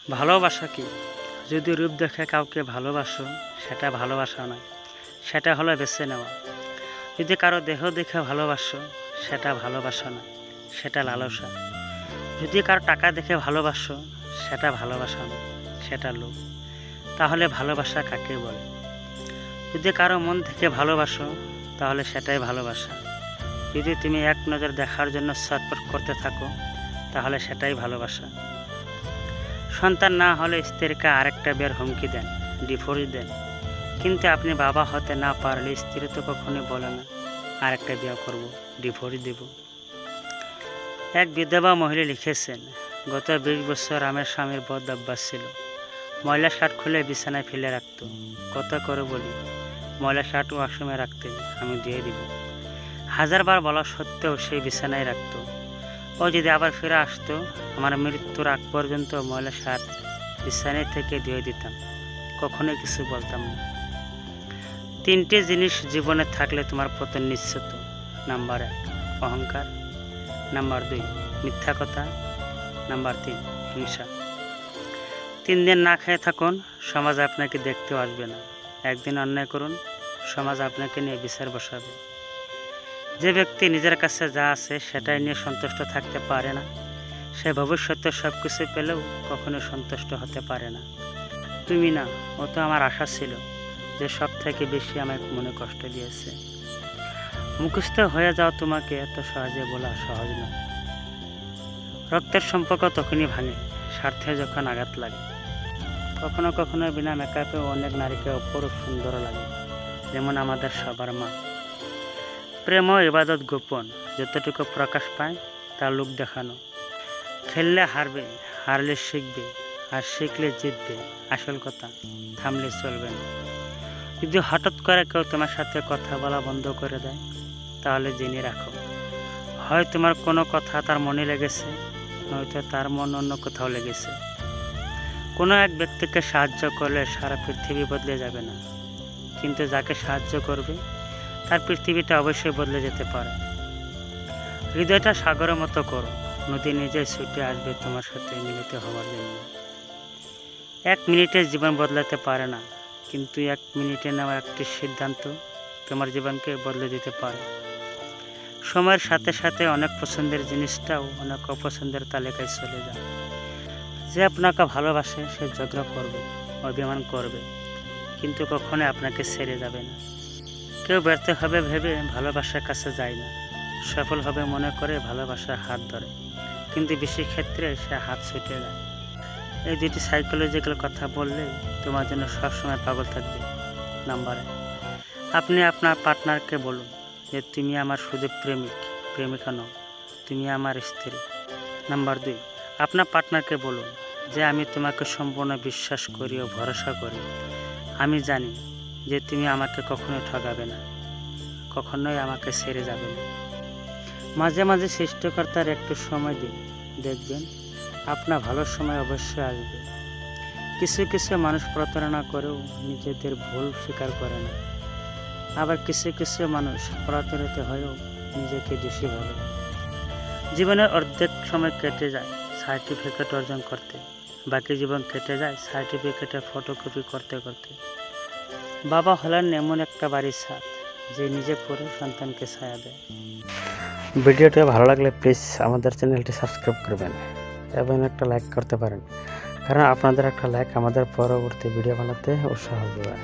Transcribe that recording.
ভালোবাসা কি? যদি রূপ দেখে কাউকে ভালোবাসো, সেটা ভালোবাসা নয়, সেটা হলো বেছে নেওয়া। যদি কারো দেহ দেখে ভালোবাসো, সেটা ভালোবাসা নয়, সেটা লালসা। যদি কারো টাকা দেখে ভালোবাসো, সেটা ভালোবাসা নয়, সেটা লোভ। তাহলে ভালোবাসা কাকে বলে? যদি কারো মন থেকে ভালোবাসো, তাহলে সেটাই ভালোবাসা। যদি তুমি এক নজর দেখার জন্য ছটফট করতে থাকো, তাহলে সেটাই ভালোবাসা। সন্তান না হলে স্ত্রীকে আরেকটা বিয়ের হুমকি দেন, ডিভোর্স দেন, কিন্তু আপনি বাবা হতে না পারলে স্ত্রী তো কখনোই বলে না আরেকটা বিয়ে করব, ডিভোর্স দেব। এক বিধবা মহিলা লিখেছেন, গত 20 বছর আমার স্বামীর বদ অভ্যাস ছিল। ময়লা শার্ট খুলে বিছানায় ফেলে রাখত। কত করে বলি, ময়লা শার্ট ওয়াশরুমে রাখতে, আমি দিয়ে দিব। 1000 বার বলা সত্ত্বেও সেই বিছানায় রাখত। ও যদি আবার ফিরে আসতো, আমার মৃত্যুর আগ পর্যন্ত ময়লা শার্ট বিছানায় থেকে ধুয়ে দিতাম, কখনোই কিছু বলতাম না। 3টে জিনিস জীবনে থাকলে তোমার পতন নিশ্চিত। নাম্বার 1 অহংকার, নাম্বার 2 মিথ্যা কথা, নাম্বার 3 হিংসা। 3 দিন না খেয়ে থাকুন, সমাজ আপনাকে দেখতেও আসবে না। একদিন অন্যায় করুন, সমাজ আপনাকে নিয়ে বিচার বসাবে। যে ব্যক্তি নিজের কাছে যা আছে সেটাই নিয়ে সন্তুষ্ট থাকতে পারে না, সে ভবিষ্যতে সব কিছু পেলেও কখনো সন্তুষ্ট হতে পারে না। তুমি না, ও তো আমার আশা ছিল, যে সব থেকে বেশি আমাকে মনে কষ্ট দিয়েছে। মুখস্থ হয়ে যাও তোমাকে এত সহজে বলা সহজ নয়। রক্তের সম্পর্ক তখনই ভাঙে, স্বার্থে যখন আঘাত লাগে। কখনো কখনো বিনা মেকআপে অনেক নারীকে অপরূপ সুন্দর লাগে, যেমন আমাদের সবার মা। প্রেম ও ইবাদত গোপন, যতটুকু প্রকাশ পায় তা লোক দেখানো। খেললে হারবে, হারলে শিখবে, আর শিখলে জিতবে। আসল কথা, থামলে চলবে না। যদি হঠাৎ করে কেউ তোমার সাথে কথা বলা বন্ধ করে দেয়, তাহলে জেনে রাখো, হয় তোমার কোনো কথা তার মনে লেগেছে, নয়তো তার মন অন্য কোথাও লেগেছে। কোনো এক ব্যক্তিকে সাহায্য করলে সারা পৃথিবী বদলে যাবে না, কিন্তু যাকে সাহায্য করবে তার পৃথিবীটা অবশ্যই বদলে যেতে পারে। হৃদয়টা সাগরের মতো করো, নদী নিজেই ছুটে আসবে তোমার সাথে মিলিত হওয়ার জন্য। 1 মিনিটে জীবন বদলাতে পারে না, কিন্তু 1 মিনিটে নেওয়া একটি সিদ্ধান্ত তোমার জীবনকে বদলে দিতে পারে। সময়ের সাথে সাথে অনেক পছন্দের জিনিসটাও অনেক অপছন্দের তালিকায় চলে যায়। যে আপনাকে ভালোবাসে সে ঝগড়া করবে, অভিমান করবে, কিন্তু কখনোই আপনাকে ছেড়ে যাবে না। কেউ ব্যর্থ হবে ভেবে ভালোবাসার কাছে যায় না, সফল হবে মনে করে ভালোবাসার হাত ধরে, কিন্তু বেশি ক্ষেত্রে সে হাত ছুটে যায়। এই 2টি সাইকোলজিক্যাল কথা বললেই তোমার জন্য সবসময় পাগল থাকবে। নাম্বার 1, আপনি আপনার পার্টনারকে বলুন যে তুমি আমার শুধু প্রেমিক, প্রেমিকা নও, তুমি আমার স্ত্রী। নাম্বার 2, আপনার পার্টনারকে বলুন যে আমি তোমাকে সম্পূর্ণ বিশ্বাস করি ও ভরসা করি। আমি জানি যে তুমি আমাকে কখনোই ঠকাবে না, কখনোই আমাকে ছেড়ে যাবে না। মাঝে মাঝে সৃষ্টিকর্তার একটু সময় দিন, দেখবেন আপনার ভালো সময় অবশ্যই আসবে। কিছু কিছু মানুষ প্রতারণা করেও নিজেদের ভুল স্বীকার করে না, আবার কিছু কিছু মানুষ প্রতারিত হয়েও নিজেকে দোষী ভাবে। জীবনের অর্ধেক সময় কেটে যায় সার্টিফিকেট অর্জন করতে, বাকি জীবন কেটে যায় সার্টিফিকেটের ফটোকপি করতে করতে। বাবা হলেন এমন একটা বাড়ির ছাদ, যে নিজে পড়ে সন্তানকে ছায়া দেয়। ভিডিওটি ভালো লাগলে প্লিজ আমাদের চ্যানেলটি সাবস্ক্রাইব করবেন এবং একটা লাইক করতে পারেন, কারণ আপনাদের একটা লাইক আমাদের পরবর্তী ভিডিও বানাতে উৎসাহ যোগায়।